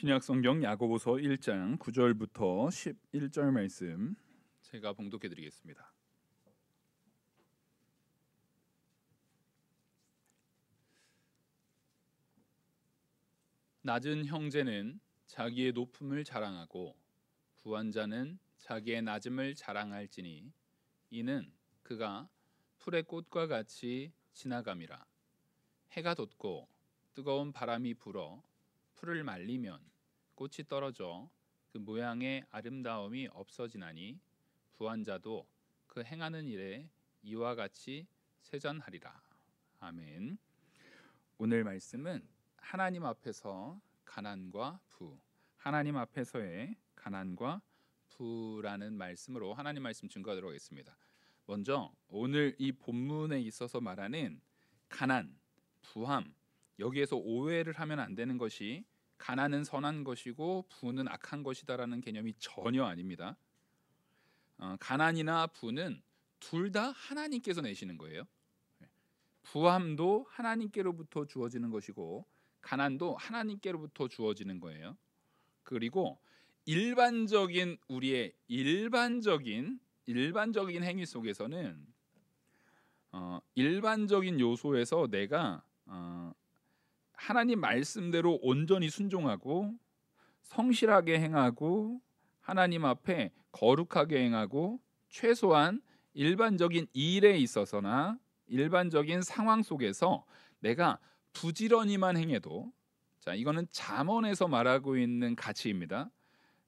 신약성경 야고보서 1장 9절부터 11절 말씀 제가 봉독해 드리겠습니다. 낮은 형제는 자기의 높음을 자랑하고 부한 자는 자기의 낮음을 자랑할지니 이는 그가 풀의 꽃과 같이 지나감이라. 해가 돋고 뜨거운 바람이 불어 풀을 말리면 꽃이 떨어져 그 모양의 아름다움이 없어지나니 부한 자도 그 행하는 일에 이와 같이 쇠잔하리라. 아멘. 오늘 말씀은 하나님 앞에서 가난과 부, 하나님 앞에서의 가난과 부라는 말씀으로 하나님 말씀 증거하도록 하겠습니다. 먼저 오늘 이 본문에 있어서 말하는 가난, 부함, 여기에서 오해를 하면 안 되는 것이 가난은 선한 것이고 부는 악한 것이다라는 개념이 전혀 아닙니다. 가난이나 부는 둘 다 하나님께서 내시는 거예요. 부함도 하나님께로부터 주어지는 것이고 가난도 하나님께로부터 주어지는 거예요. 그리고 우리의 일반적인 행위 속에서는 일반적인 요소에서 내가 하나님 말씀대로 온전히 순종하고 성실하게 행하고 하나님 앞에 거룩하게 행하고 최소한 일반적인 일에 있어서나 일반적인 상황 속에서 내가 부지런히만 행해도, 자, 이거는 잠언에서 말하고 있는 가치입니다.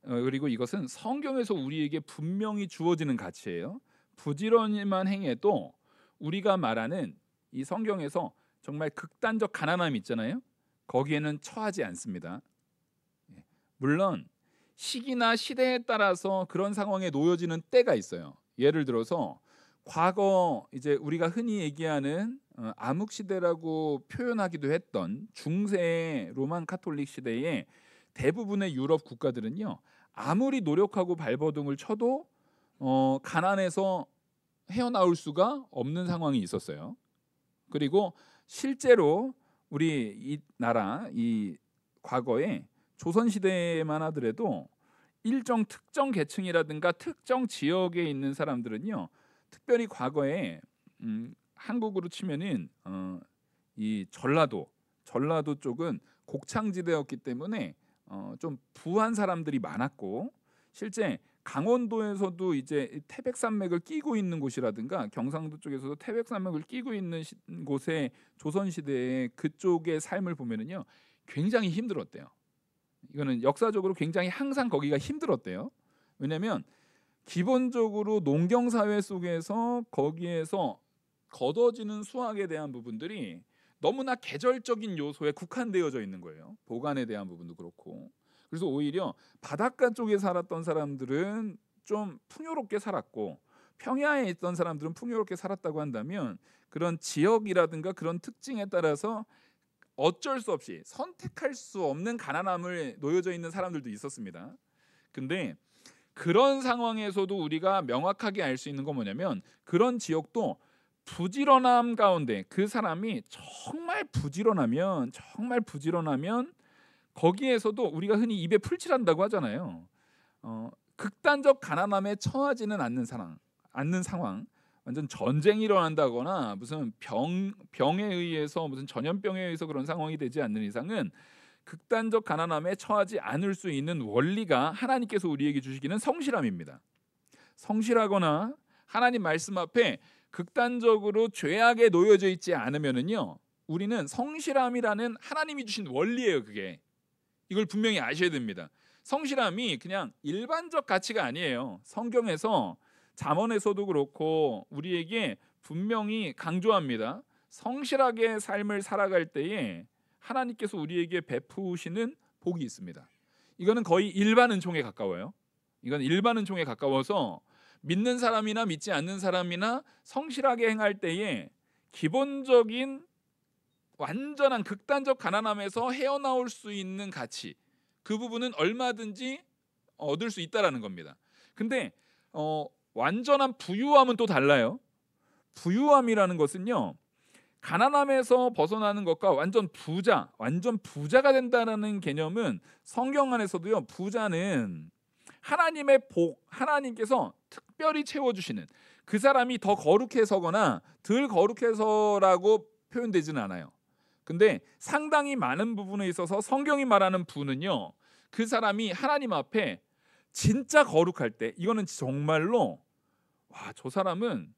그리고 이것은 성경에서 우리에게 분명히 주어지는 가치예요. 부지런히만 행해도 우리가 말하는 이 성경에서 정말 극단적 가난함이 있잖아요. 거기에는 처하지 않습니다. 물론 시기나 시대에 따라서 그런 상황에 놓여지는 때가 있어요. 예를 들어서 과거 이제 우리가 흔히 얘기하는 암흑 시대라고 표현하기도 했던 중세 로만 카톨릭 시대의 대부분의 유럽 국가들은요, 아무리 노력하고 발버둥을 쳐도 가난에서 헤어나올 수가 없는 상황이 있었어요. 그리고 실제로 우리 이 나라 이 과거에 조선 시대만 하더라도 일정 특정 계층이라든가 특정 지역에 있는 사람들은요, 특별히 과거에 한국으로 치면은 이 전라도 쪽은 곡창지대였기 때문에 좀 부한 사람들이 많았고, 실제 강원도에서도 이제 태백산맥을 끼고 있는 곳이라든가 경상도 쪽에서도 태백산맥을 끼고 있는 곳에 조선 시대에 그쪽의 삶을 보면은요, 굉장히 힘들었대요. 이거는 역사적으로 굉장히 항상 거기가 힘들었대요. 왜냐하면 기본적으로 농경 사회 속에서 거기에서 거둬지는 수확에 대한 부분들이 너무나 계절적인 요소에 국한되어져 있는 거예요. 보관에 대한 부분도 그렇고. 그래서 오히려 바닷가 쪽에 살았던 사람들은 좀 풍요롭게 살았고, 평야에 있던 사람들은 풍요롭게 살았다고 한다면 그런 지역이라든가 그런 특징에 따라서 어쩔 수 없이 선택할 수 없는 가난함을 놓여져 있는 사람들도 있었습니다. 근데 그런 상황에서도 우리가 명확하게 알 수 있는 건 뭐냐면, 그런 지역도 부지런함 가운데 그 사람이 정말 부지런하면 거기에서도 우리가 흔히 입에 풀칠한다고 하잖아요. 극단적 가난함에 처하지는 않는 상황, 완전 전쟁이 일어난다거나 무슨 병에 의해서 무슨 전염병에 의해서 그런 상황이 되지 않는 이상은 극단적 가난함에 처하지 않을 수 있는 원리가 하나님께서 우리에게 주시기는 성실함입니다. 성실하거나 하나님 말씀 앞에 극단적으로 죄악에 놓여져 있지 않으면은요, 우리는 성실함이라는 하나님이 주신 원리예요. 그게 이걸 분명히 아셔야 됩니다. 성실함이 그냥 일반적 가치가 아니에요. 성경에서 잠언에서도 그렇고 우리에게 분명히 강조합니다. 성실하게 삶을 살아갈 때에 하나님께서 우리에게 베푸시는 복이 있습니다. 이거는 거의 일반은총에 가까워요. 이건 일반은총에 가까워서 믿는 사람이나 믿지 않는 사람이나 성실하게 행할 때에 기본적인 완전한 극단적 가난함에서 헤어나올 수 있는 가치, 그 부분은 얼마든지 얻을 수 있다라는 겁니다. 근데 완전한 부유함은 또 달라요. 부유함이라는 것은요, 가난함에서 벗어나는 것과 완전 부자가 된다라는 개념은 성경 안에서도요. 부자는 하나님의 복, 하나님께서 특별히 채워주시는, 그 사람이 더 거룩해서거나 덜 거룩해서라고 표현되지는 않아요. 근데 상당히 많은 부분에 있어서 성경이 말하는 부는요, 그 사람이 하나님 앞에 진짜 거룩할 때, 이거는 정말로 저 사람은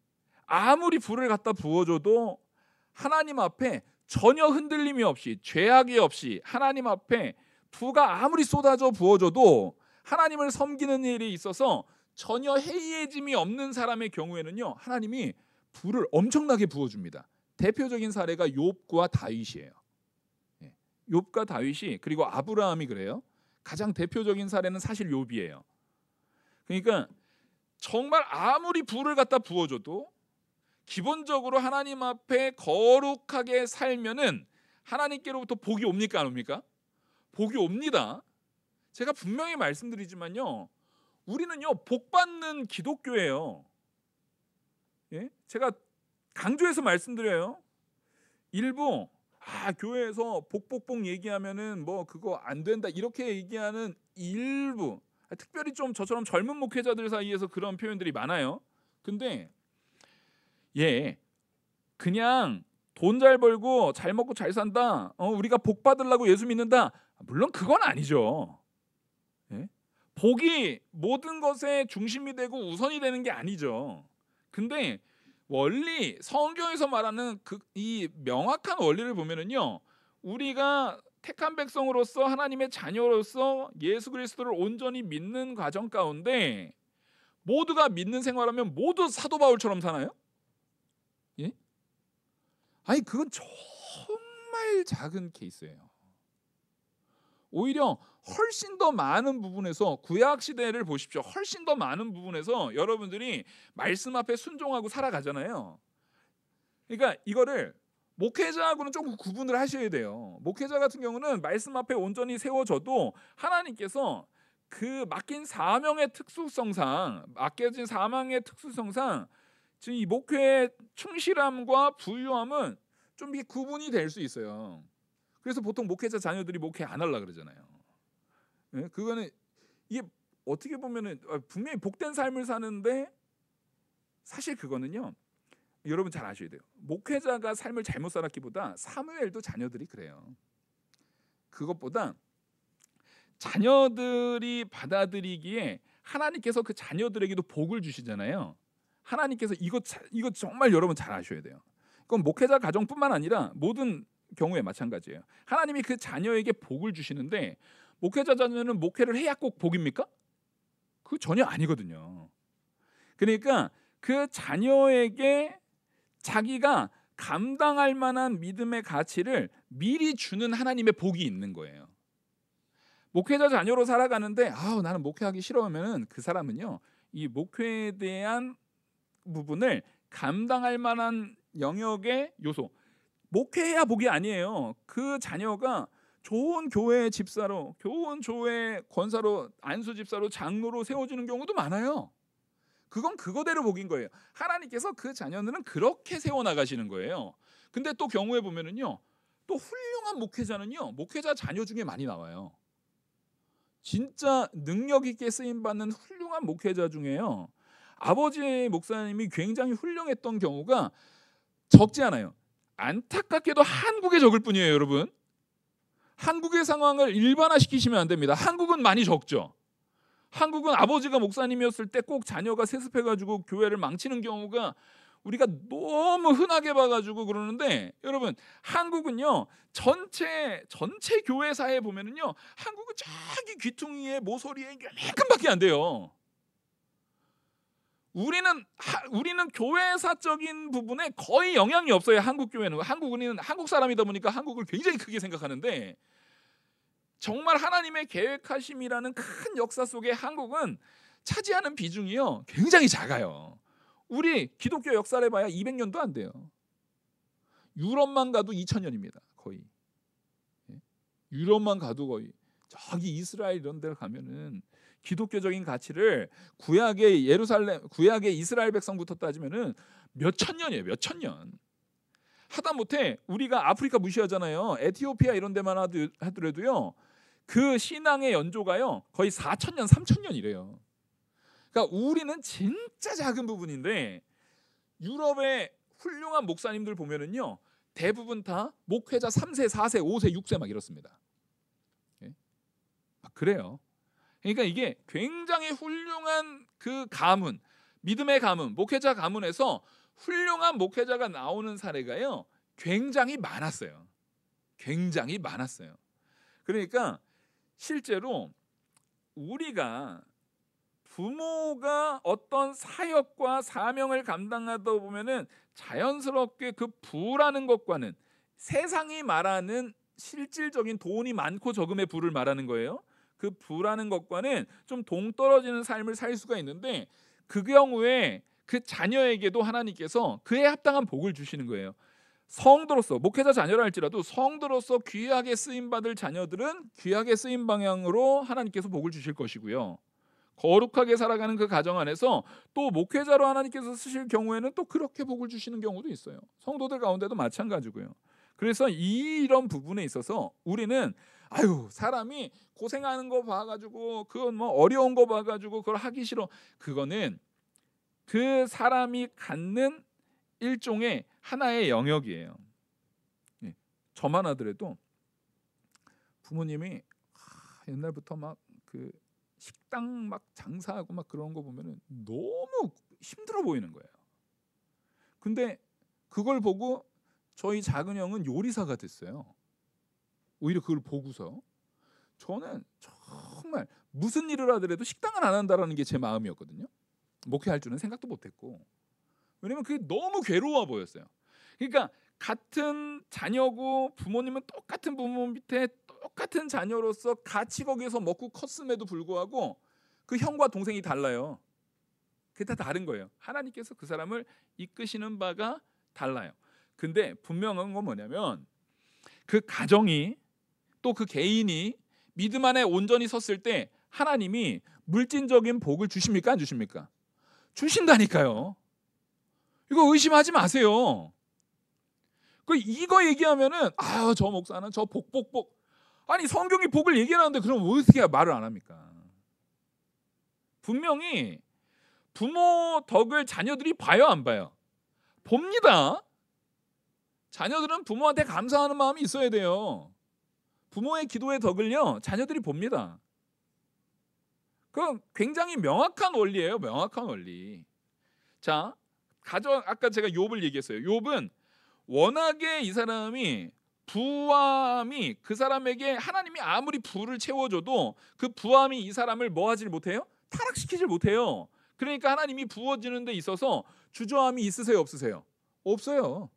아무리 불을 갖다 부어줘도 하나님 앞에 전혀 흔들림이 없이, 죄악이 없이, 하나님 앞에 부가 아무리 쏟아져 부어져도 하나님을 섬기는 일이 있어서 전혀 해이해짐이 없는 사람의 경우에는요, 하나님이 불을 엄청나게 부어줍니다. 대표적인 사례가 욥과 다윗이에요. 욥과 다윗이, 그리고 아브라함이 그래요. 가장 대표적인 사례는 사실 욥이에요. 그러니까 정말 아무리 불을 갖다 부어줘도 기본적으로 하나님 앞에 거룩하게 살면은 하나님께로부터 복이 옵니까, 안 옵니까? 복이 옵니다. 제가 분명히 말씀드리지만요, 우리는요 복 받는 기독교예요. 제가 강조해서 말씀드려요. 일부 교회에서 복복복 얘기하면은 뭐 그거 안 된다 이렇게 얘기하는 일부, 특별히 좀 저처럼 젊은 목회자들 사이에서 그런 표현들이 많아요. 근데 그냥 돈 잘 벌고 잘 먹고 잘 산다, 우리가 복 받으려고 예수 믿는다, 물론 그건 아니죠. 복이 모든 것의 중심이 되고 우선이 되는 게 아니죠. 근데 원리, 성경에서 말하는 이 명확한 원리를 보면은요, 우리가 택한 백성으로서 하나님의 자녀로서 예수 그리스도를 온전히 믿는 과정 가운데 모두가 믿는 생활하면 모두 사도 바울처럼 사나요? 아니, 그건 정말 작은 케이스예요. 오히려 훨씬 더 많은 부분에서, 구약 시대를 보십시오. 훨씬 더 많은 부분에서 여러분들이 말씀 앞에 순종하고 살아가잖아요. 그러니까 이거를 목회자하고는 조금 구분을 하셔야 돼요. 목회자 같은 경우는 말씀 앞에 온전히 세워져도 하나님께서 그 맡긴 사명의 특수성상, 맡겨진 사명의 특수성상, 지금 이 목회의 충실함과 부유함은 좀 이게 구분이 될 수 있어요. 그래서 보통 목회자 자녀들이 목회 안 하려고 그러잖아요. 그거는 이게 어떻게 보면은 분명히 복된 삶을 사는데, 사실 그거는요, 여러분 잘 아셔야 돼요. 목회자가 삶을 잘못 살았기보다 사무엘도 자녀들이 그래요. 그것보다 자녀들이 받아들이기에 하나님께서 그 자녀들에게도 복을 주시잖아요. 하나님께서 이거 정말 여러분 잘 아셔야 돼요. 그건 목회자 가정뿐만 아니라 모든 경우에 마찬가지예요. 하나님이 그 자녀에게 복을 주시는데, 목회자 자녀는 목회를 해야 꼭 복입니까? 그거 전혀 아니거든요. 그러니까 그 자녀에게 자기가 감당할 만한 믿음의 가치를 미리 주는 하나님의 복이 있는 거예요. 목회자 자녀로 살아가는데 나는 목회하기 싫어하면은 그 사람은요, 이 목회에 대한 부분을 감당할 만한 영역의 요소, 목회해야 복이 아니에요. 그 자녀가 좋은 교회 집사로, 좋은 교회 권사로, 안수 집사로, 장로로 세워지는 경우도 많아요. 그건 그거대로 복인 거예요. 하나님께서 그 자녀들은 그렇게 세워나가시는 거예요. 근데 또 경우에 보면은요, 또 훌륭한 목회자는요, 목회자 자녀 중에 많이 나와요. 진짜 능력 있게 쓰임 받는 훌륭한 목회자 중에요, 아버지 목사님이 굉장히 훌륭했던 경우가 적지 않아요. 안타깝게도 한국에 적을 뿐이에요, 여러분. 한국의 상황을 일반화시키시면 안 됩니다. 한국은 많이 적죠. 한국은 아버지가 목사님이었을 때 꼭 자녀가 세습해가지고 교회를 망치는 경우가 우리가 너무 흔하게 봐가지고 그러는데, 여러분 한국은요, 전체 교회사에 보면은요, 한국은 저기 귀퉁이에 모서리에 요만큼밖에 안 돼요. 우리는 교회사적인 부분에 거의 영향이 없어요. 한국 교회는. 우리는 한국 사람이다 보니까 한국을 굉장히 크게 생각하는데, 정말 하나님의 계획하심이라는 큰 역사 속에 한국은 차지하는 비중이요, 굉장히 작아요. 우리 기독교 역사를 해봐야 200년도 안 돼요. 유럽만 가도 2000년입니다. 거의. 유럽만 가도 거의. 저기 이스라엘 이런 데를 가면은 기독교적인 가치를 구약의 이스라엘 백성부터 따지면은 몇천 년이에요. 몇천 년. 하다못해 우리가 아프리카 무시하잖아요. 에티오피아 이런 데만 하더라도요. 그 신앙의 연조가요. 거의 4,000년, 3,000년이래요. 그러니까 우리는 진짜 작은 부분인데 유럽의 훌륭한 목사님들 보면은요. 대부분 다 목회자 3세, 4세, 5세, 6세 막 이렇습니다. 예? 막 그래요. 그러니까 이게 굉장히 훌륭한 그 가문, 믿음의 가문, 목회자 가문에서 훌륭한 목회자가 나오는 사례가요. 굉장히 많았어요. 굉장히 많았어요. 그러니까 실제로 우리가 부모가 어떤 사역과 사명을 감당하다 보면은 자연스럽게 그 부라는 것과는 세상이 말하는 실질적인 돈이 많고 적음의 부를 말하는 거예요. 그 부라는 것과는 좀 동떨어지는 삶을 살 수가 있는데 그 경우에 그 자녀에게도 하나님께서 그에 합당한 복을 주시는 거예요. 성도로서 목회자 자녀라 할지라도 성도로서 귀하게 쓰임 받을 자녀들은 귀하게 쓰임 방향으로 하나님께서 복을 주실 것이고요. 거룩하게 살아가는 그 가정 안에서 또 목회자로 하나님께서 쓰실 경우에는 또 그렇게 복을 주시는 경우도 있어요. 성도들 가운데도 마찬가지고요. 그래서 이런 부분에 있어서 우리는 사람이 고생하는 거 봐가지고 그건 뭐 어려운 거 봐가지고 그걸 하기 싫어. 그거는 그 사람이 갖는 일종의 하나의 영역이에요. 저만 하더라도 부모님이 옛날부터 막 그 식당 막 장사하고 막 그런 거 보면은 너무 힘들어 보이는 거예요. 근데 그걸 보고 저희 작은 형은 요리사가 됐어요. 오히려 그걸 보고서 저는 정말 무슨 일을 하더라도 식당은 안 한다라는 게 제 마음이었거든요. 목회할 줄은 생각도 못했고. 왜냐면 그게 너무 괴로워 보였어요. 그러니까 같은 자녀고 부모님은 똑같은 부모 밑에 똑같은 자녀로서 같이 거기서 먹고 컸음에도 불구하고 그 형과 동생이 달라요. 그게 다 다른 거예요. 하나님께서 그 사람을 이끄시는 바가 달라요. 근데 분명한 건 뭐냐면 그 가정이 또 그 개인이 믿음 안에 온전히 섰을 때 하나님이 물질적인 복을 주십니까? 안 주십니까? 주신다니까요. 이거 의심하지 마세요. 이거 얘기하면은 저 목사는 저 복. 아니 성경이 복을 얘기하는데 그럼 어떻게 말을 안 합니까? 분명히 부모 덕을 자녀들이 봐요, 안 봐요? 봅니다. 자녀들은 부모한테 감사하는 마음이 있어야 돼요. 부모의 기도의 덕을요, 자녀들이 봅니다. 그건 굉장히 명확한 원리예요, 명확한 원리. 자, 아까 제가 욥을 얘기했어요. 욥은 워낙에 이 사람이 부함이 그 사람에게 하나님이 아무리 부를 채워줘도 그 부함이 이 사람을 뭐 하질 못해요? 타락시키질 못해요. 그러니까 하나님이 부어지는 데 있어서 주저함이 있으세요, 없으세요? 없어요.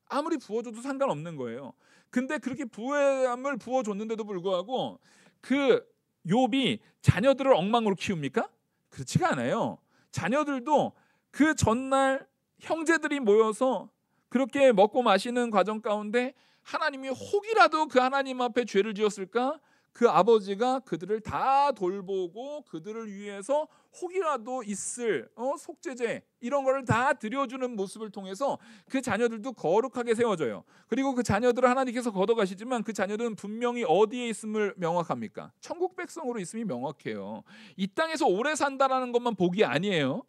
아무리 부어줘도 상관없는 거예요. 근데 그렇게 부함을 부어줬는데도 불구하고 그 욥이 자녀들을 엉망으로 키웁니까? 그렇지가 않아요. 자녀들도 그 전날 형제들이 모여서 그렇게 먹고 마시는 과정 가운데 하나님이 혹이라도 그 하나님 앞에 죄를 지었을까? 그 아버지가 그들을 다 돌보고 그들을 위해서 혹이라도 있을 속죄제 이런 거를 다 드려주는 모습을 통해서 그 자녀들도 거룩하게 세워져요. 그리고 그 자녀들을 하나님께서 걷어가시지만 그 자녀들은 분명히 어디에 있음을 명확합니까? 천국 백성으로 있음이 명확해요. 이 땅에서 오래 산다라는 것만 복이 아니에요.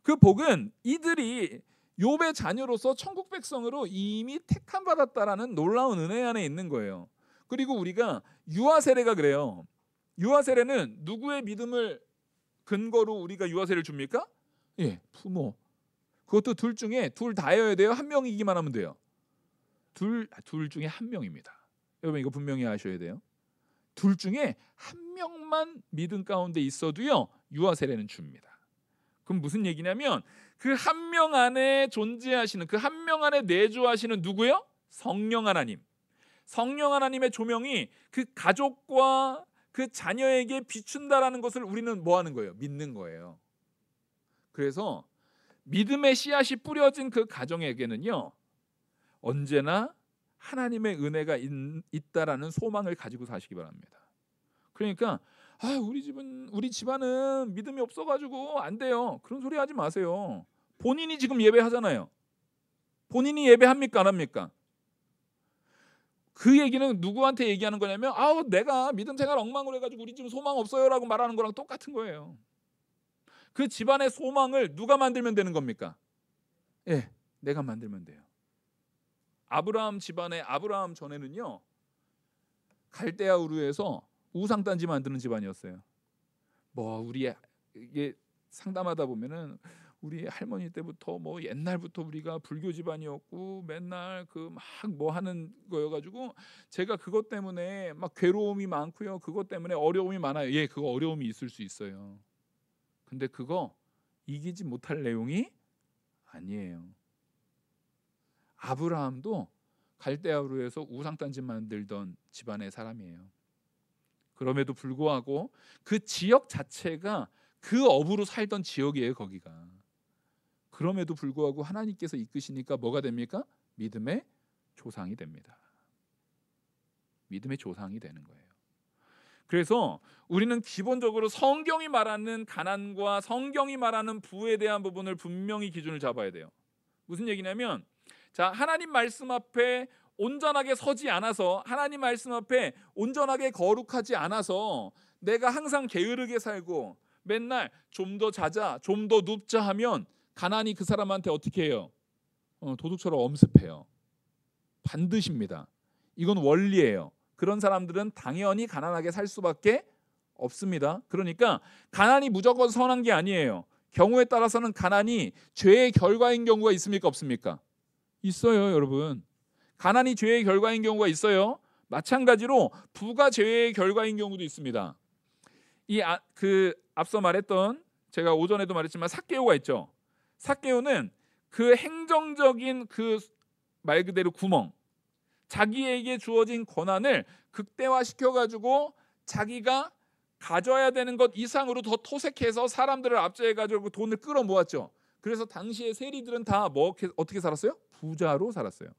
그 복은 이들이 욥의 자녀로서 천국 백성으로 이미 택함 받았다라는 놀라운 은혜 안에 있는 거예요. 그리고 우리가 유아 세례가 그래요. 유아 세례는 누구의 믿음을 근거로 우리가 유아 세례를 줍니까? 부모. 그것도 둘 중에 둘 다여야 돼요. 한 명이기만 하면 돼요. 둘 중에 한 명입니다. 여러분 이거 분명히 아셔야 돼요. 둘 중에 한 명만 믿음 가운데 있어도요. 유아 세례는 줍니다. 그럼 무슨 얘기냐면 그 한 명 안에 존재하시는 그 한 명 안에 내주하시는 누구요? 성령 하나님. 성령 하나님의 조명이 그 가족과 그 자녀에게 비춘다라는 것을 우리는 뭐 하는 거예요? 믿는 거예요. 그래서 믿음의 씨앗이 뿌려진 그 가정에게는요. 언제나 하나님의 은혜가 있다라는 소망을 가지고 사시기 바랍니다. 그러니까 우리 집안은 믿음이 없어가지고 안 돼요. 그런 소리 하지 마세요. 본인이 지금 예배하잖아요. 본인이 예배합니까 안 합니까? 그 얘기는 누구한테 얘기하는 거냐면 내가 믿음 생활 엉망으로 해가지고 우리 집은 소망 없어요라고 말하는 거랑 똑같은 거예요. 그 집안의 소망을 누가 만들면 되는 겁니까? 예, 내가 만들면 돼요. 아브라함 집안의 아브라함 전에는요, 갈대아 우르에서 우상단지 만드는 집안이었어요. 우리 이게 상담하다 보면은 우리 할머니 때부터 옛날부터 우리가 불교 집안이었고 맨날 그 막 하는 거여가지고 제가 그것 때문에 막 괴로움이 많고요. 그것 때문에 어려움이 많아요. 예, 그거 어려움이 있을 수 있어요. 근데 그거 이기지 못할 내용이 아니에요. 아브라함도 갈대아우르에서 우상단지 만들던 집안의 사람이에요. 그럼에도 불구하고 그 지역 자체가 그 업으로 살던 지역이에요. 거기가. 그럼에도 불구하고 하나님께서 이끄시니까 뭐가 됩니까? 믿음의 조상이 됩니다. 믿음의 조상이 되는 거예요. 그래서 우리는 기본적으로 성경이 말하는 가난과 성경이 말하는 부에 대한 부분을 분명히 기준을 잡아야 돼요. 무슨 얘기냐면, 자, 하나님 말씀 앞에 온전하게 서지 않아서, 하나님 말씀 앞에 온전하게 거룩하지 않아서 내가 항상 게으르게 살고 맨날 좀 더 자자, 좀 더 눕자 하면 가난이 그 사람한테 어떻게 해요? 도둑처럼 엄습해요. 반드시입니다. 이건 원리예요. 그런 사람들은 당연히 가난하게 살 수밖에 없습니다. 그러니까 가난이 무조건 선한 게 아니에요. 경우에 따라서는 가난이 죄의 결과인 경우가 있습니까? 없습니까? 있어요, 여러분. 가난이 죄의 결과인 경우가 있어요. 마찬가지로 부가 죄의 결과인 경우도 있습니다. 앞서 말했던, 제가 오전에도 말했지만 삭개오가 있죠. 삭개오는 그 행정적인 그 말 그대로 구멍, 자기에게 주어진 권한을 극대화시켜가지고 자기가 가져야 되는 것 이상으로 더 토색해서 사람들을 압제해가지고 돈을 끌어모았죠. 그래서 당시에 세리들은 다 어떻게 살았어요? 부자로 살았어요.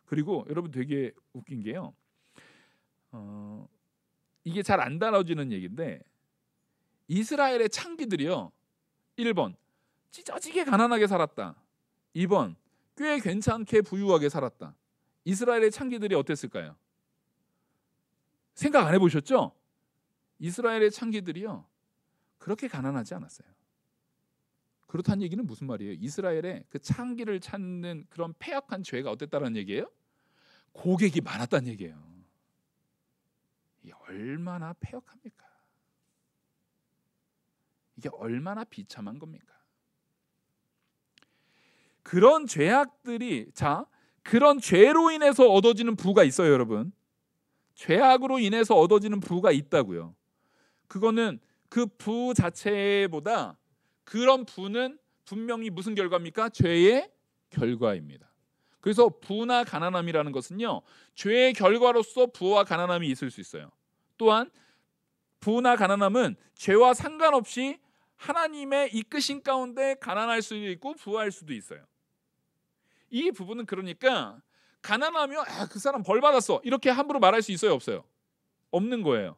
그리고 여러분 되게 웃긴 게요. 이게 잘 안 다뤄지는 얘기인데, 이스라엘의 창기들이요, 1번 찢어지게 가난하게 살았다. 2번 꽤 괜찮게 부유하게 살았다. 이스라엘의 창기들이 어땠을까요? 생각 안 해보셨죠? 이스라엘의 창기들이요, 그렇게 가난하지 않았어요. 그렇다는 얘기는 무슨 말이에요? 이스라엘의 그 창기를 찾는 그런 패역한 죄가 어땠다는 얘기예요? 고객이 많았다는 얘기예요. 이게 얼마나 패역합니까? 이게 얼마나 비참한 겁니까? 그런 죄악들이, 그런 죄로 인해서 얻어지는 부가 있어요, 여러분. 죄악으로 인해서 얻어지는 부가 있다고요. 그거는 그 부 자체보다, 그런 부는 분명히 무슨 결과입니까? 죄의 결과입니다. 그래서 부나 가난함이라는 것은요, 죄의 결과로서 부와 가난함이 있을 수 있어요. 또한 부나 가난함은 죄와 상관없이 하나님의 이끄신 가운데 가난할 수도 있고 부할 수도 있어요. 이 부분은 그러니까 가난하면 그 사람 벌 받았어 이렇게 함부로 말할 수 있어요, 없어요? 없는 거예요.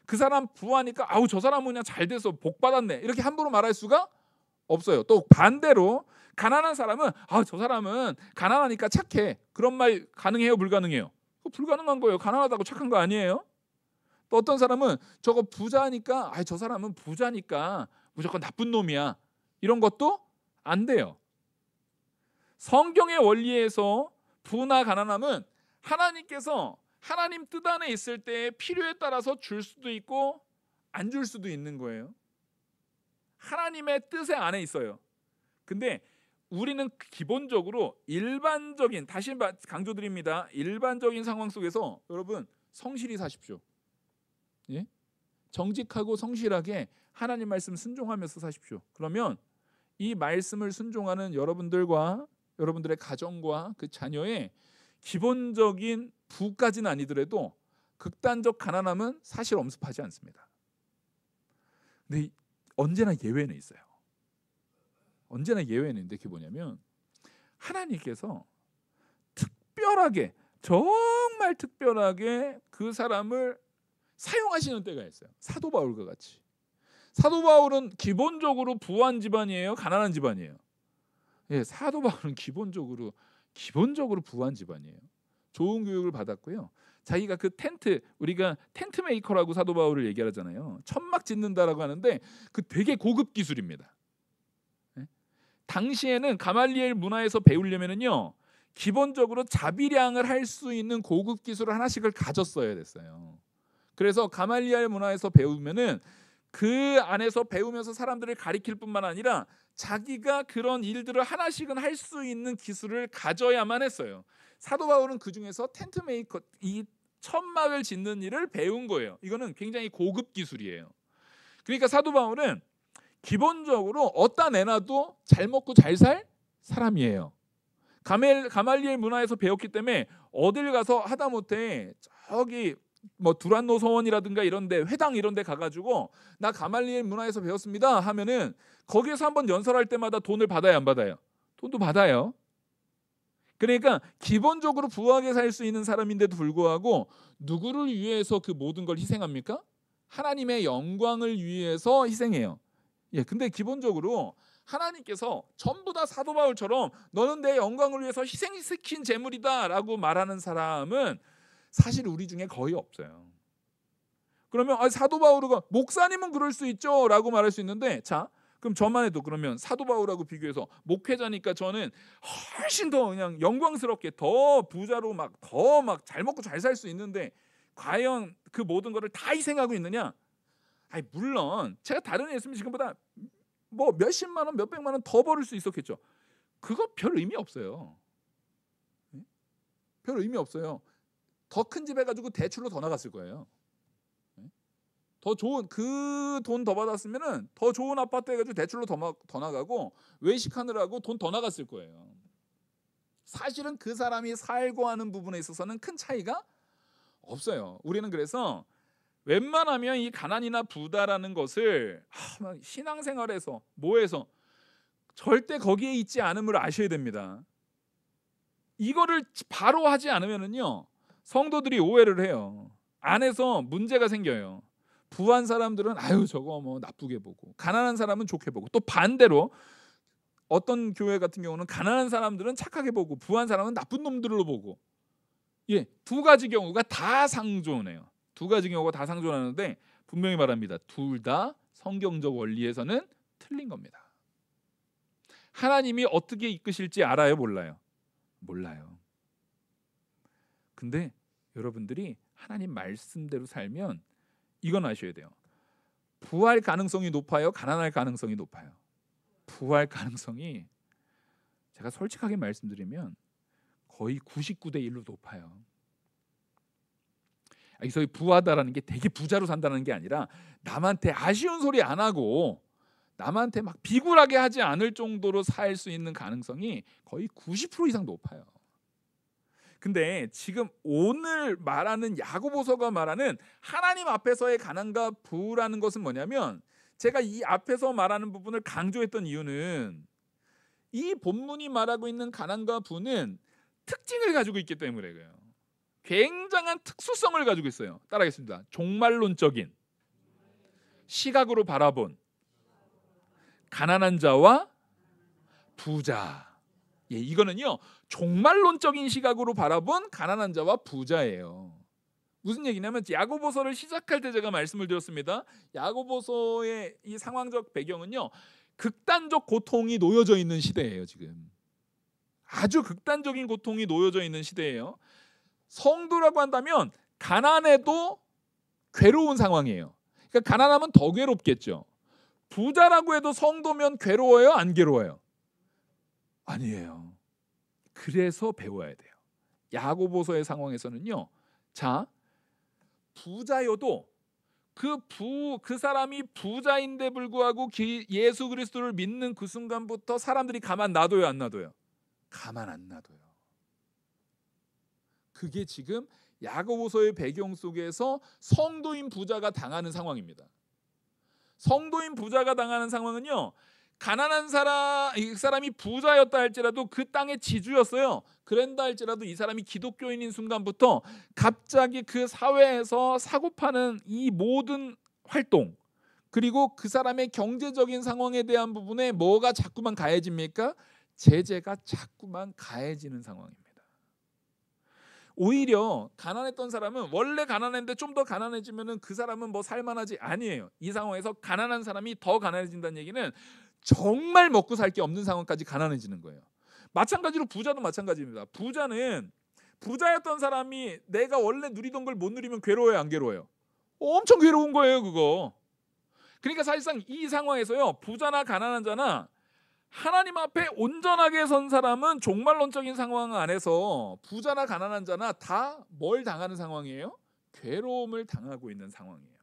그 사람 부하니까 저 사람은 그냥 잘 돼서 복 받았네 이렇게 함부로 말할 수가 없어요. 또 반대로 가난한 사람은 저 사람은 가난하니까 착해, 그런 말 가능해요, 불가능해요? 불가능한 거예요. 가난하다고 착한 거 아니에요. 또 어떤 사람은 저거 부자니까 저 사람은 부자니까 무조건 나쁜 놈이야, 이런 것도 안 돼요. 성경의 원리에서 부나 가난함은 하나님께서 하나님 뜻 안에 있을 때 필요에 따라서 줄 수도 있고 안 줄 수도 있는 거예요. 하나님의 뜻의 안에 있어요. 근데 우리는 기본적으로 일반적인, 다시 강조드립니다, 일반적인 상황 속에서 여러분 성실히 사십시오. 예? 정직하고 성실하게 하나님 말씀 순종하면서 사십시오. 그러면 이 말씀을 순종하는 여러분들과 여러분들의 가정과 그 자녀의 기본적인 부까지는 아니더라도 극단적 가난함은 사실 엄습하지 않습니다. 근데 언제나 예외는 있어요. 언제나 예외는 있는데 그게 뭐냐면, 하나님께서 특별하게, 정말 특별하게 그 사람을 사용하시는 때가 있어요. 사도 바울과 같이. 사도 바울은 기본적으로 부한 집안이에요, 가난한 집안이에요? 예, 사도 바울은 기본적으로 부한 집안이에요. 좋은 교육을 받았고요. 자기가 그 텐트, 우리가 텐트 메이커라고 사도 바울을 얘기하잖아요. 천막 짓는다라고 하는데 그 되게 고급 기술입니다. 예? 당시에는 가말리엘 문화에서 배우려면은요, 기본적으로 자비량을 할 수 있는 고급 기술을 하나씩을 가졌어야 됐어요. 그래서 가말리엘 문화에서 배우면은 그 안에서 배우면서 사람들을 가리킬 뿐만 아니라 자기가 그런 일들을 하나씩은 할 수 있는 기술을 가져야만 했어요. 사도 바울은 그 중에서 텐트 메이커, 이 천막을 짓는 일을 배운 거예요. 이거는 굉장히 고급 기술이에요. 그러니까 사도 바울은 기본적으로 어디다 내놔도 잘 먹고 잘 살 사람이에요. 가말리엘 문화에서 배웠기 때문에 어딜 가서 하다못해 저기 뭐 두란노 서원이라든가 이런데, 회당 이런데 가가지고 나 가말리엘 문화에서 배웠습니다 하면은 거기에서 한번 연설할 때마다 돈을 받아야 안 받아요? 돈도 받아요. 그러니까 기본적으로 부하게 살 수 있는 사람인데도 불구하고 누구를 위해서 그 모든 걸 희생합니까? 하나님의 영광을 위해서 희생해요. 예, 근데 기본적으로 하나님께서 전부 다 사도 바울처럼 너는 내 영광을 위해서 희생시킨 재물이다라고 말하는 사람은 사실 우리 중에 거의 없어요. 그러면 사도 바울가 목사님은 그럴 수 있죠라고 말할 수 있는데, 자, 그럼 저만 해도 그러면 사도 바울하고 비교해서 목회자니까 저는 훨씬 더 그냥 영광스럽게 더 부자로 더 잘 먹고 잘 살 수 있는데 과연 그 모든 것을 다 희생하고 있느냐? 물론 제가 다른 애 있으면 지금보다 뭐 몇십만 원, 몇백만 원 더 벌을 수 있었겠죠. 그거 별 의미 없어요. 별 의미 없어요. 더 큰 집 해가지고 대출로 더 나갔을 거예요. 더 좋은 그 돈 더 받았으면은 더 좋은 아파트 해가지고 대출로 더 나가고 외식하느라고 돈 더 나갔을 거예요. 사실은 그 사람이 살고 하는 부분에 있어서는 큰 차이가 없어요. 우리는 그래서 웬만하면 이 가난이나 부다라는 것을 신앙생활에서 뭐해서 절대 거기에 있지 않음을 아셔야 됩니다. 이거를 바로 하지 않으면은요, 성도들이 오해를 해요. 안에서 문제가 생겨요. 부한 사람들은 저거 뭐 나쁘게 보고, 가난한 사람은 좋게 보고, 또 반대로 어떤 교회 같은 경우는 가난한 사람들은 착하게 보고 부한 사람은 나쁜 놈들로 보고, 예, 두 가지 경우가 다 상존해요. 두 가지 경우가 다 상존하는데 분명히 말합니다. 둘 다 성경적 원리에서는 틀린 겁니다. 하나님이 어떻게 이끄실지 알아요, 몰라요? 몰라요. 근데 여러분들이 하나님 말씀대로 살면 이건 아셔야 돼요. 부할 가능성이 높아요, 가난할 가능성이 높아요? 부할 가능성이, 제가 솔직하게 말씀드리면 거의 99대1로 높아요. 여기서 부하다라는 게 되게 부자로 산다는 게 아니라 남한테 아쉬운 소리 안 하고 남한테 막 비굴하게 하지 않을 정도로 살 수 있는 가능성이 거의 90% 이상 높아요. 근데 지금 오늘 말하는 야고보서가 말하는 하나님 앞에서의 가난과 부라는 것은 뭐냐면, 제가 이 앞에서 말하는 부분을 강조했던 이유는 이 본문이 말하고 있는 가난과 부는 특징을 가지고 있기 때문에 그래요. 굉장한 특수성을 가지고 있어요. 따라하겠습니다. 종말론적인 시각으로 바라본 가난한 자와 부자. 예, 이거는요, 종말론적인 시각으로 바라본 가난한 자와 부자예요. 무슨 얘기냐면 야고보서를 시작할 때 제가 말씀을 드렸습니다. 야고보서의 이 상황적 배경은요, 극단적 고통이 놓여져 있는 시대예요. 지금 아주 극단적인 고통이 놓여져 있는 시대예요. 성도라고 한다면 가난해도 괴로운 상황이에요. 그러니까 가난하면 더 괴롭겠죠. 부자라고 해도 성도면 괴로워요, 안 괴로워요? 아니에요. 그래서 배워야 돼요. 야고보서의 상황에서는요, 자, 부자여도 그 사람이 부자인데 불구하고 예수 그리스도를 믿는 그 순간부터 사람들이 가만 놔둬요, 안 놔둬요? 가만 안 놔둬요. 그게 지금 야고보서의 배경 속에서 성도인 부자가 당하는 상황입니다. 성도인 부자가 당하는 상황은요, 가난한 이 사람이 부자였다 할지라도 그 땅의 지주였어요. 그런다 할지라도 이 사람이 기독교인인 순간부터 갑자기 그 사회에서 사고파는 이 모든 활동, 그리고 그 사람의 경제적인 상황에 대한 부분에 뭐가 자꾸만 가해집니까? 제재가 자꾸만 가해지는 상황입니다. 오히려 가난했던 사람은 원래 가난했는데 좀 더 가난해지면은 그 사람은 뭐 살만하지 아니에요. 이 상황에서 가난한 사람이 더 가난해진다는 얘기는 정말 먹고 살 게 없는 상황까지 가난해지는 거예요. 마찬가지로 부자도 마찬가지입니다. 부자는 부자였던 사람이 내가 원래 누리던 걸 못 누리면 괴로워요, 안 괴로워요? 엄청 괴로운 거예요, 그거. 그러니까 사실상 이 상황에서요, 부자나 가난한 자나 하나님 앞에 온전하게 선 사람은 종말론적인 상황 안에서 부자나 가난한 자나 다 뭘 당하는 상황이에요? 괴로움을 당하고 있는 상황이에요.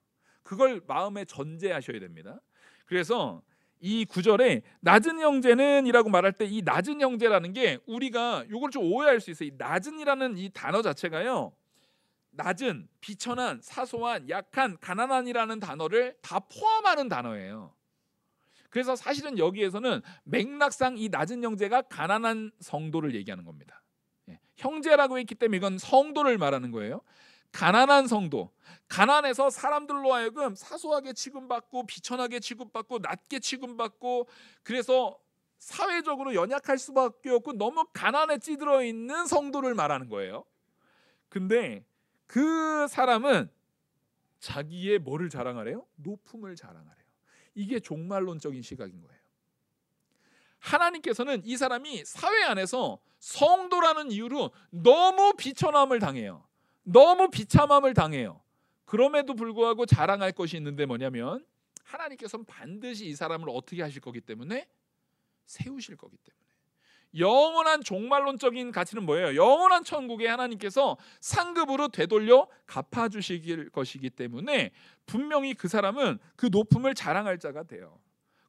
그걸 마음에 전제하셔야 됩니다. 그래서 이 구절에 낮은 형제는 이라고 말할 때 이 낮은 형제라는 게 우리가 이걸 좀 오해할 수 있어요. 이 낮은이라는 이 단어 자체가요, 낮은, 비천한, 사소한, 약한, 가난한이라는 단어를 다 포함하는 단어예요. 그래서 사실은 여기에서는 맥락상 이 낮은 형제가 가난한 성도를 얘기하는 겁니다. 형제라고 했기 때문에 이건 성도를 말하는 거예요. 가난한 성도, 가난해서 사람들로 하여금 사소하게 취급받고 비천하게 취급받고 낮게 취급받고 그래서 사회적으로 연약할 수밖에 없고 너무 가난에 찌들어 있는 성도를 말하는 거예요. 근데 그 사람은 자기의 뭐를 자랑하래요? 높음을 자랑하래요. 이게 종말론적인 시각인 거예요. 하나님께서는 이 사람이 사회 안에서 성도라는 이유로 너무 비천함을 당해요. 너무 비참함을 당해요. 그럼에도 불구하고 자랑할 것이 있는데 뭐냐면 하나님께서는 반드시 이 사람을 어떻게 하실 거기 때문에 세우실 거기 때문에. 영원한 종말론적인 가치는 뭐예요? 영원한 천국에 하나님께서 상급으로 되돌려 갚아주실 것이기 때문에 분명히 그 사람은 그 높음을 자랑할 자가 돼요.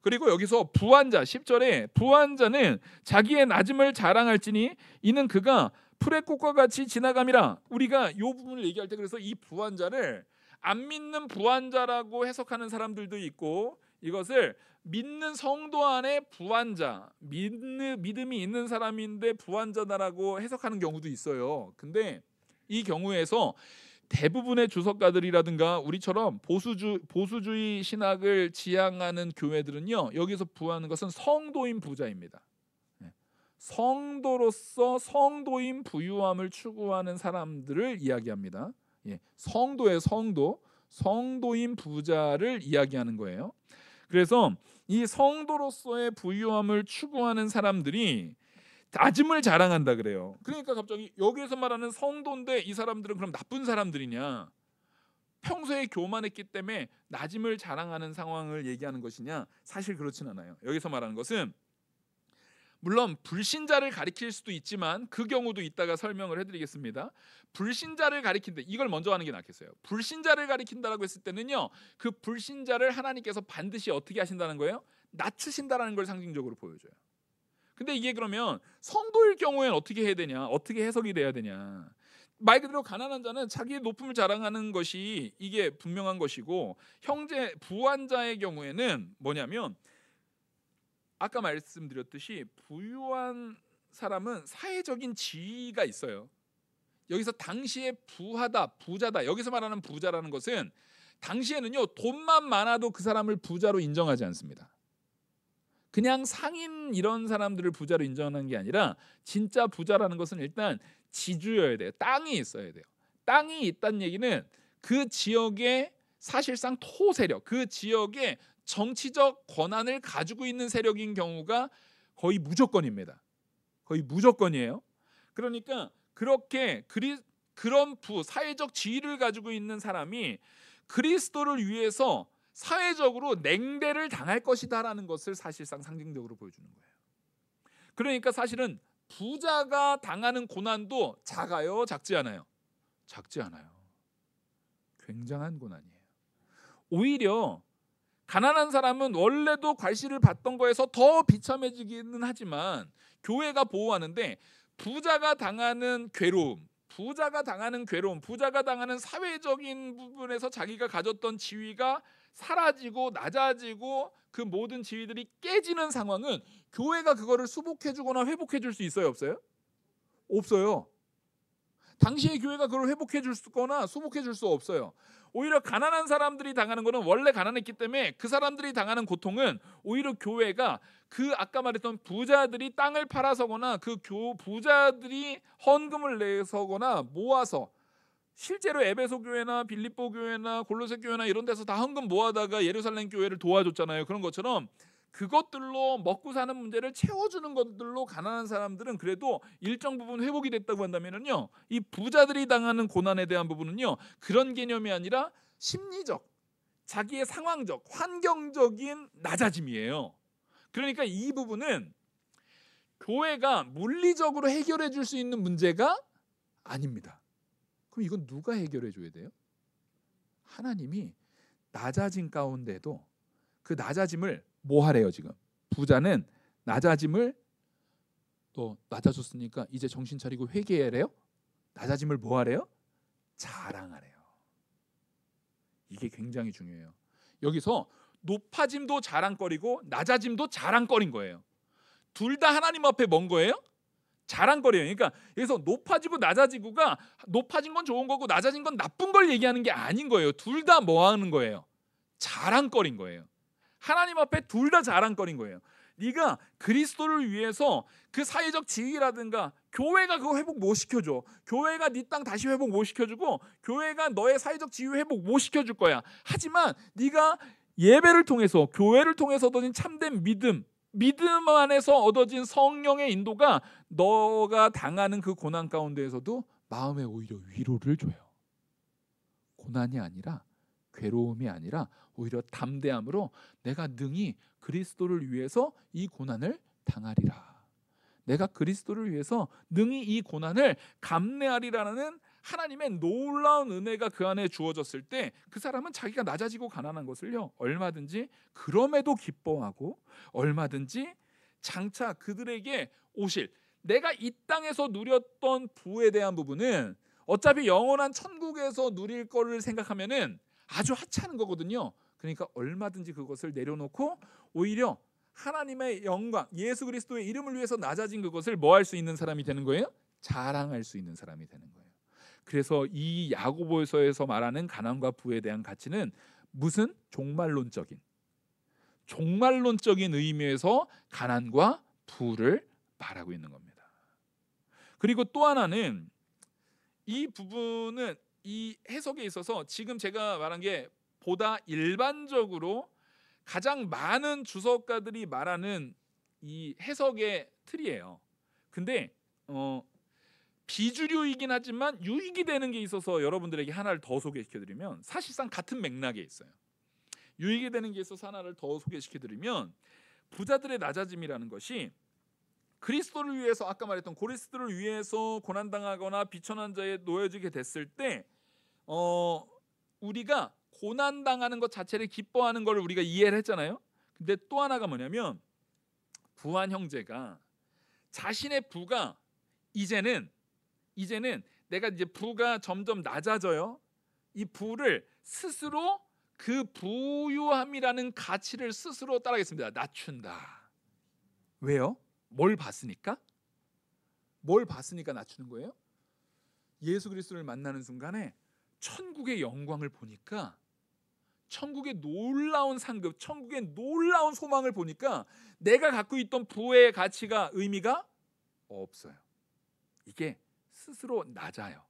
그리고 여기서 부한자 10절에 부한자는 자기의 낮음을 자랑할지니 이는 그가 풀의 꽃과 같이 지나감이라. 우리가 이 부분을 얘기할 때 그래서 이 부한자를 안 믿는 부한자라고 해석하는 사람들도 있고 이것을 믿는 성도 안에 부한자, 믿음이 있는 사람인데 부한자다라고 해석하는 경우도 있어요. 근데 이 경우에서 대부분의 주석가들이라든가 우리처럼 보수주의 신학을 지향하는 교회들은요, 여기서 부하는 것은 성도인 부자입니다. 성도로서 성도인 부유함을 추구하는 사람들을 이야기합니다. 성도의 성도인 부자를 이야기하는 거예요. 그래서 이 성도로서의 부유함을 추구하는 사람들이 낮음을 자랑한다 그래요. 그러니까 갑자기 여기에서 말하는 성도인데 이 사람들은 그럼 나쁜 사람들이냐? 평소에 교만했기 때문에 낮음을 자랑하는 상황을 얘기하는 것이냐? 사실 그렇진 않아요. 여기서 말하는 것은 물론 불신자를 가리킬 수도 있지만 그 경우도 이따가 설명을 해드리겠습니다. 불신자를 가리킨다, 이걸 먼저 하는 게 낫겠어요. 불신자를 가리킨다라고 했을 때는요, 그 불신자를 하나님께서 반드시 어떻게 하신다는 거예요? 낮추신다라는 걸 상징적으로 보여줘요. 근데 이게 그러면 성도일 경우에는 어떻게 해야 되냐? 어떻게 해석이 돼야 되냐? 말 그대로 가난한 자는 자기의 높음을 자랑하는 것이 이게 분명한 것이고, 형제 부한자의 경우에는 뭐냐면 아까 말씀드렸듯이 부유한 사람은 사회적인 지위가 있어요. 여기서 당시에 부하다, 부자다, 여기서 말하는 부자라는 것은 당시에는요, 돈만 많아도 그 사람을 부자로 인정하지 않습니다. 그냥 상인 이런 사람들을 부자로 인정하는 게 아니라 진짜 부자라는 것은 일단 지주여야 돼요. 땅이 있어야 돼요. 땅이 있다는 얘기는 그 지역의 사실상 토세력, 그 지역의 정치적 권한을 가지고 있는 세력인 경우가 거의 무조건입니다. 거의 무조건이에요. 그러니까 그렇게 그런 사회적 지위를 가지고 있는 사람이 그리스도를 위해서 사회적으로 냉대를 당할 것이다라는 것을 사실상 상징적으로 보여주는 거예요. 그러니까 사실은 부자가 당하는 고난도 작아요, 작지 않아요? 작지 않아요. 굉장한 고난이에요. 오히려 가난한 사람은 원래도 괄시를 받던 거에서 더 비참해지기는 하지만 교회가 보호하는데 부자가 당하는 괴로움, 부자가 당하는 사회적인 부분에서 자기가 가졌던 지위가 사라지고 낮아지고 그 모든 지위들이 깨지는 상황은 교회가 그거를 수복해주거나 회복해줄 수 있어요, 없어요? 없어요. 당시의 교회가 그걸 회복해 줄 거나 수복해 줄 수 없어요. 오히려 가난한 사람들이 당하는 거는 원래 가난했기 때문에 그 사람들이 당하는 고통은 오히려 교회가 그 아까 말했던 부자들이 땅을 팔아서거나 그 부자들이 헌금을 내서거나 모아서, 실제로 에베소 교회나 빌립보 교회나 골로새 교회나 이런 데서 다 헌금 모아다가 예루살렘 교회를 도와줬잖아요. 그런 것처럼 그것들로 먹고 사는 문제를 채워주는 것들로 가난한 사람들은 그래도 일정 부분 회복이 됐다고 한다면요, 이 부자들이 당하는 고난에 대한 부분은요, 그런 개념이 아니라 심리적, 자기의 상황적, 환경적인 낮아짐이에요. 그러니까 이 부분은 교회가 물리적으로 해결해 줄 수 있는 문제가 아닙니다. 그럼 이건 누가 해결해 줘야 돼요? 하나님이 낮아진 가운데도 그 낮아짐을 뭐 하래요? 지금 부자는 낮아짐을, 또 낮아졌으니까 이제 정신 차리고 회개하래요? 낮아짐을 뭐 하래요? 자랑하래요. 이게 굉장히 중요해요. 여기서 높아짐도 자랑거리고 낮아짐도 자랑거리인 거예요. 둘 다 하나님 앞에 뭔 거예요? 자랑거리예요. 그러니까 여기서 높아지고 낮아지고가, 높아진 건 좋은 거고 낮아진 건 나쁜 걸 얘기하는 게 아닌 거예요. 둘 다 뭐 하는 거예요? 자랑거리인 거예요. 하나님 앞에 둘 다 자랑거리인 거예요. 네가 그리스도를 위해서 그 사회적 지위라든가, 교회가 그거 회복 못 시켜줘. 교회가 네 땅 다시 회복 못 시켜주고, 교회가 너의 사회적 지위 회복 못 시켜줄 거야. 하지만 네가 예배를 통해서, 교회를 통해서 얻어진 참된 믿음 안에서 얻어진 성령의 인도가 너가 당하는 그 고난 가운데에서도 마음에 오히려 위로를 줘요. 고난이 아니라, 괴로움이 아니라 오히려 담대함으로 내가 능히 그리스도를 위해서 이 고난을 당하리라. 내가 그리스도를 위해서 능히 이 고난을 감내하리라는 하나님의 놀라운 은혜가 그 안에 주어졌을 때, 그 사람은 자기가 낮아지고 가난한 것을요, 얼마든지 그럼에도 기뻐하고, 얼마든지 장차 그들에게 오실, 내가 이 땅에서 누렸던 부에 대한 부분은 어차피 영원한 천국에서 누릴 거를 생각하면은 아주 하찮은 거거든요. 그러니까 얼마든지 그것을 내려놓고 오히려 하나님의 영광, 예수 그리스도의 이름을 위해서 낮아진 그것을 뭐 할 수 있는 사람이 되는 거예요? 자랑할 수 있는 사람이 되는 거예요. 그래서 이 야고보서에서 말하는 가난과 부에 대한 가치는 무슨 종말론적인 의미에서 가난과 부를 말하고 있는 겁니다. 그리고 또 하나는, 이 부분은 이 해석에 있어서 지금 제가 말한 게 보다 일반적으로 가장 많은 주석가들이 말하는 이 해석의 틀이에요. 근데 비주류이긴 하지만 유익이 되는 게 있어서 여러분들에게 하나를 더 소개시켜드리면, 사실상 같은 맥락에 있어요. 유익이 되는 게 있어서 하나를 더 소개시켜드리면, 부자들의 낮아짐이라는 것이 그리스도를 위해서, 아까 말했던 그리스도를 위해서 고난당하거나 비천한 자에 놓여지게 됐을 때 우리가 고난당하는 것 자체를 기뻐하는 걸 우리가 이해를 했잖아요. 근데 또 하나가 뭐냐면, 부한 형제가 자신의 부가 이제는 내가 이제 부가 점점 낮아져요. 이 부를 스스로, 그 부유함이라는 가치를 스스로 따라가겠습니다. 낮춘다. 왜요? 뭘 봤으니까 낮추는 거예요? 예수 그리스도를 만나는 순간에 천국의 영광을 보니까, 천국의 놀라운 상급, 천국의 놀라운 소망을 보니까 내가 갖고 있던 부의 가치가, 의미가 없어요. 이게 스스로 낮아요.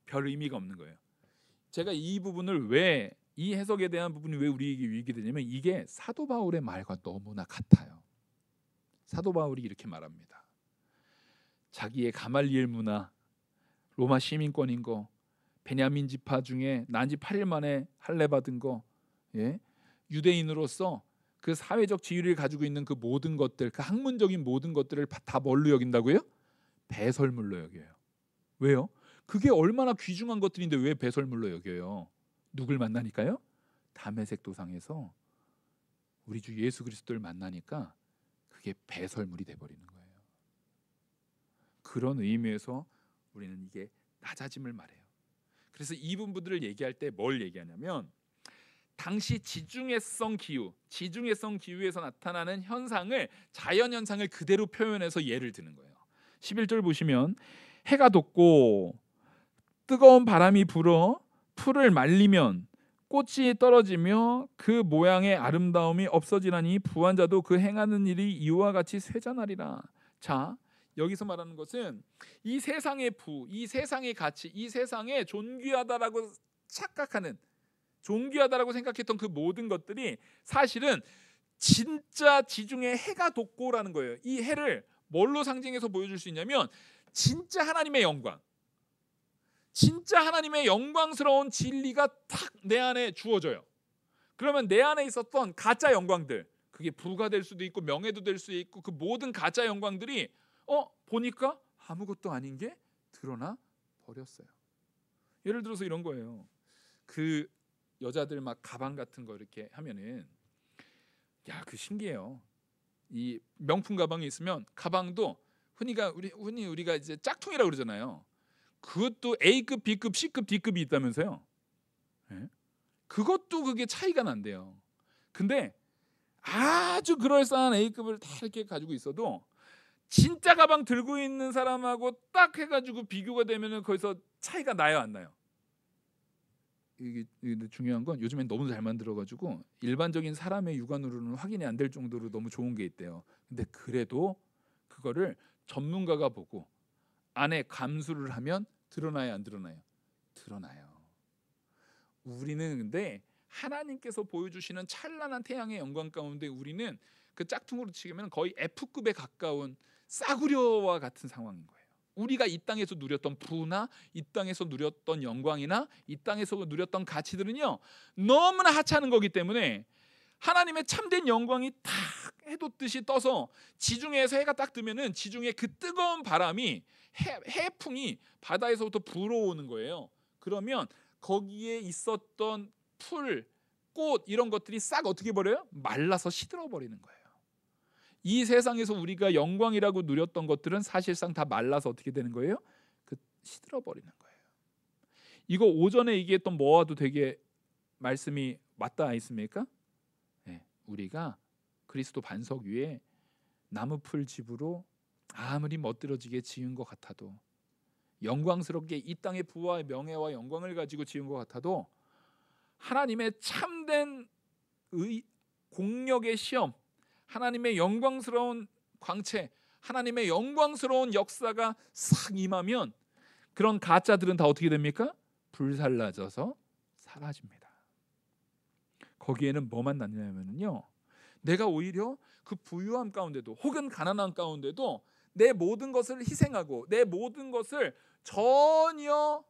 별 의미가 없는 거예요. 제가 이 부분을 왜, 이 해석에 대한 부분이 왜 우리에게 유익이 되냐면, 이게 사도 바울의 말과 너무나 같아요. 사도 바울이 이렇게 말합니다. 자기의 가말리엘 문화, 로마 시민권인 거, 베냐민 지파 중에 난지 8일 만에 할례 받은 거, 유대인으로서 그 사회적 지위를 가지고 있는 그 모든 것들, 그 학문적인 모든 것들을 다 뭘로 여긴다고요? 배설물로 여겨요. 왜요? 그게 얼마나 귀중한 것들인데 왜 배설물로 여겨요? 누굴 만나니까요? 다메섹 도상에서 우리 주 예수 그리스도를 만나니까 그게 배설물이 돼버리는 거예요. 그런 의미에서 우리는 이게 낮아짐을 말해요. 그래서 이 부분들을 얘기할 때 뭘 얘기하냐면, 당시 지중해성 기후에서 나타나는 현상을, 자연 현상을 그대로 표현해서 예를 드는 거예요. 11절 보시면, 해가 돋고 뜨거운 바람이 불어 풀을 말리면 꽃이 떨어지며 그 모양의 아름다움이 없어지나니 부한 자도 그 행하는 일이 이와 같이 쇠잔하리라. 자, 여기서 말하는 것은 이 세상의 부, 이 세상의 가치, 이 세상에 존귀하다라고 착각하는, 존귀하다라고 생각했던 그 모든 것들이 사실은 진짜 지중해 해가 돋고라는 거예요. 이 해를 뭘로 상징해서 보여줄 수 있냐면 진짜 하나님의 영광, 진짜 하나님의 영광스러운 진리가 탁 내 안에 주어져요. 그러면 내 안에 있었던 가짜 영광들, 그게 부가 될 수도 있고 명예도 될 수 있고 그 모든 가짜 영광들이 보니까 아무것도 아닌 게 드러나 버렸어요. 예를 들어서 이런 거예요. 그 여자들 막 가방 같은 거 이렇게 하면은 그 신기해요. 이 명품 가방이 있으면 가방도 흔히 우리가 이제 짝퉁이라고 그러잖아요. 그것도 A급, B급, C급, D급이 있다면서요. 네? 그것도 그게 차이가 난대요. 근데 아주 그럴싸한 A급을 다 이렇게 가지고 있어도 진짜 가방 들고 있는 사람하고 딱 해가지고 비교가 되면은 거기서 차이가 나요, 안 나요? 이게 중요한 건 요즘엔 너무 잘 만들어가지고 일반적인 사람의 육안으로는 확인이 안 될 정도로 너무 좋은 게 있대요. 근데 그래도 그거를 전문가가 보고 안에 감수를 하면 드러나요, 안 드러나요? 드러나요. 우리는 근데 하나님께서 보여주시는 찬란한 태양의 영광 가운데 우리는 그 짝퉁으로 치면 거의 F급에 가까운 싸구려와 같은 상황인 거예요. 우리가 이 땅에서 누렸던 부나 이 땅에서 누렸던 영광이나 이 땅에서 누렸던 가치들은요 너무나 하찮은 거기 때문에 하나님의 참된 영광이 탁 해돋듯이 떠서 지중해에서 해가 딱 뜨면은 지중해 그 뜨거운 바람이 해풍이 바다에서부터 불어오는 거예요. 그러면 거기에 있었던 풀, 꽃 이런 것들이 싹 어떻게 버려요? 말라서 시들어 버리는 거예요. 이 세상에서 우리가 영광이라고 누렸던 것들은 사실상 다 말라서 어떻게 되는 거예요? 시들어 버리는 거예요. 이거 오전에 얘기했던 뭐와도 되게 말씀이 맞닿아 있습니까? 네, 우리가 그리스도 반석 위에 나무풀 집으로 아무리 멋들어지게 지은 것 같아도 영광스럽게 이 땅의 부와 명예와 영광을 가지고 지은 것 같아도 하나님의 참된 공력의 시험, 하나님의 영광스러운 광채, 하나님의 영광스러운 역사가 싹 임하면 그런 가짜들은 다 어떻게 됩니까? 불살라져서 사라집니다. 거기에는 뭐만 남냐면요, 내가 오히려 그 부유함 가운데도 혹은 가난함 가운데도 내 모든 것을 희생하고 내 모든 것을 전혀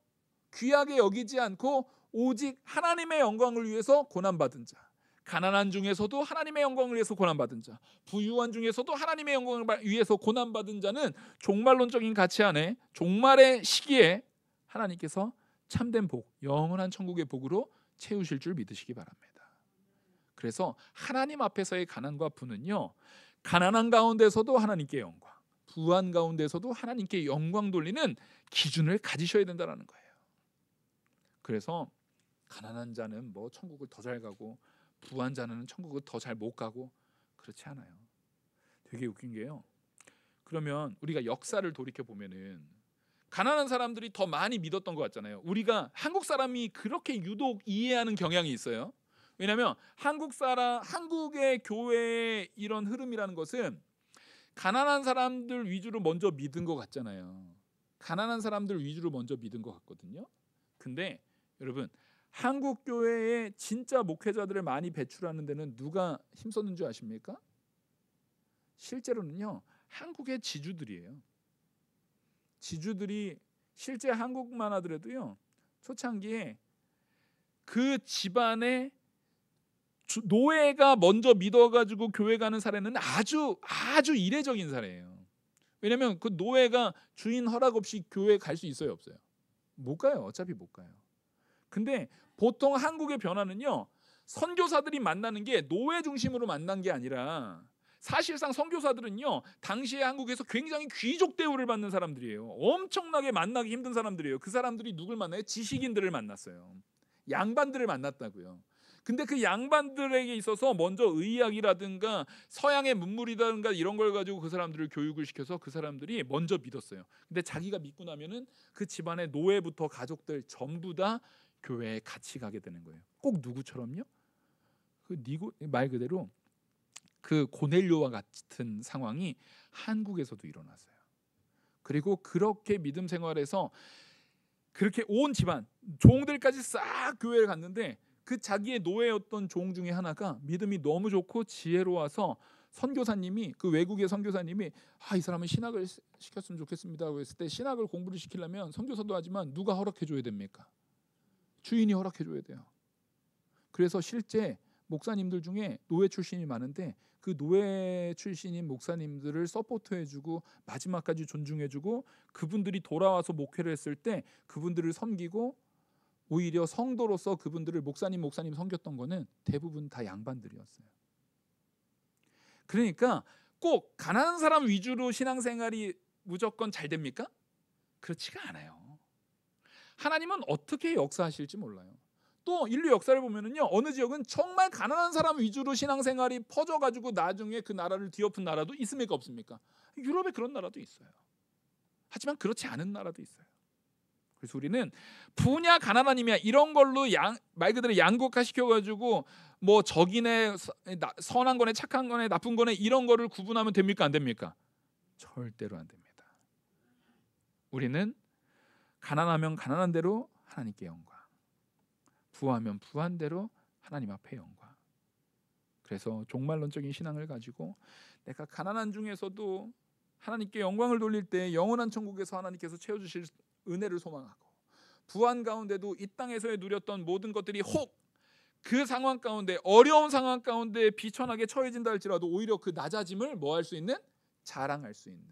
귀하게 여기지 않고 오직 하나님의 영광을 위해서 고난받은 자, 가난한 중에서도 하나님의 영광을 위해서 고난받은 자, 부유한 중에서도 하나님의 영광을 위해서 고난받은 자는 종말론적인 가치 안에 종말의 시기에 하나님께서 참된 복, 영원한 천국의 복으로 채우실 줄 믿으시기 바랍니다. 그래서 하나님 앞에서의 가난과 부는요, 가난한 가운데서도 하나님께 영광, 부한 가운데서도 하나님께 영광 돌리는 기준을 가지셔야 된다는 거예요. 그래서 가난한 자는 뭐 천국을 더 잘 가고 부한 자는 천국을 더 잘 못 가고 그렇지 않아요. 되게 웃긴 게요, 그러면 우리가 역사를 돌이켜 보면은 가난한 사람들이 더 많이 믿었던 것 같잖아요. 우리가 한국 사람이 그렇게 유독 이해하는 경향이 있어요. 왜냐하면 한국의 교회의 이런 흐름이라는 것은 가난한 사람들 위주로 먼저 믿은 것 같잖아요. 가난한 사람들 위주로 먼저 믿은 것 같거든요. 근데 여러분, 한국 교회에 진짜 목회자들을 많이 배출하는 데는 누가 힘썼는 줄 아십니까? 실제로는요, 한국의 지주들이에요. 지주들이 실제 한국만 하더라도요, 초창기에 그 집안의 노예가 먼저 믿어가지고 교회 가는 사례는 아주 이례적인 사례예요. 왜냐하면 그 노예가 주인 허락 없이 교회 갈 수 있어요, 없어요? 못 가요. 어차피 못 가요. 근데 보통 한국의 변화는요, 선교사들이 만나는 게 노예 중심으로 만난 게 아니라 사실상 선교사들은요, 당시에 한국에서 굉장히 귀족 대우를 받는 사람들이에요. 엄청나게 만나기 힘든 사람들이에요. 그 사람들이 누굴 만나요? 지식인들을 만났어요. 양반들을 만났다고요. 근데 그 양반들에게 있어서 먼저 의학이라든가 서양의 문물이라든가 이런 걸 가지고 그 사람들을 교육을 시켜서 그 사람들이 먼저 믿었어요. 근데 자기가 믿고 나면은 그 집안의 노예부터 가족들 전부 다 교회에 같이 가게 되는 거예요. 꼭 누구처럼요? 말 그대로 그 고넬료와 같은 상황이 한국에서도 일어났어요. 그리고 그렇게 믿음 생활에서 그렇게 온 집안 종들까지 싹 교회를 갔는데 그 자기의 노예였던 종 중에 하나가 믿음이 너무 좋고 지혜로워서 선교사님이, 그 외국의 선교사님이 이 사람은 신학을 시켰으면 좋겠습니다 했을 때, 신학을 공부를 시키려면 선교사도 하지만 누가 허락해 줘야 됩니까? 주인이 허락해 줘야 돼요. 그래서 실제 목사님들 중에 노예 출신이 많은데 그 노예 출신인 목사님들을 서포트해주고 마지막까지 존중해주고 그분들이 돌아와서 목회를 했을 때 그분들을 섬기고 오히려 성도로서 그분들을 목사님 섬겼던 거는 대부분 다 양반들이었어요. 그러니까 꼭 가난한 사람 위주로 신앙생활이 무조건 잘 됩니까? 그렇지가 않아요. 하나님은 어떻게 역사하실지 몰라요. 또 인류 역사를 보면은요, 어느 지역은 정말 가난한 사람 위주로 신앙생활이 퍼져가지고 나중에 그 나라를 뒤엎은 나라도 있습니까, 없습니까? 유럽에 그런 나라도 있어요. 하지만 그렇지 않은 나라도 있어요. 그래서 우리는 부냐 가난하님이야 이런 걸로 말 그대로 양극화 시켜가지고 뭐 적이네 선한 거네 착한 거네 나쁜 거네 이런 거를 구분하면 됩니까, 안 됩니까? 절대로 안 됩니다. 우리는 가난하면 가난한 대로 하나님께 영광, 부하면 부한 대로 하나님 앞에 영광. 그래서 종말론적인 신앙을 가지고 내가 가난한 중에서도 하나님께 영광을 돌릴 때 영원한 천국에서 하나님께서 채워주실 은혜를 소망하고, 부한 가운데도 이 땅에서의 누렸던 모든 것들이 혹 그 상황 가운데, 어려운 상황 가운데 비천하게 처해진다 할지라도 오히려 그 낮아짐을 뭐 할 수 있는? 자랑할 수 있는,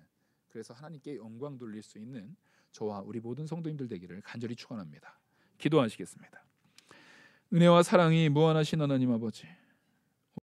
그래서 하나님께 영광 돌릴 수 있는 저와 우리 모든 성도님들 되기를 간절히 축원합니다. 기도하시겠습니다. 은혜와 사랑이 무한하신 하나님 아버지,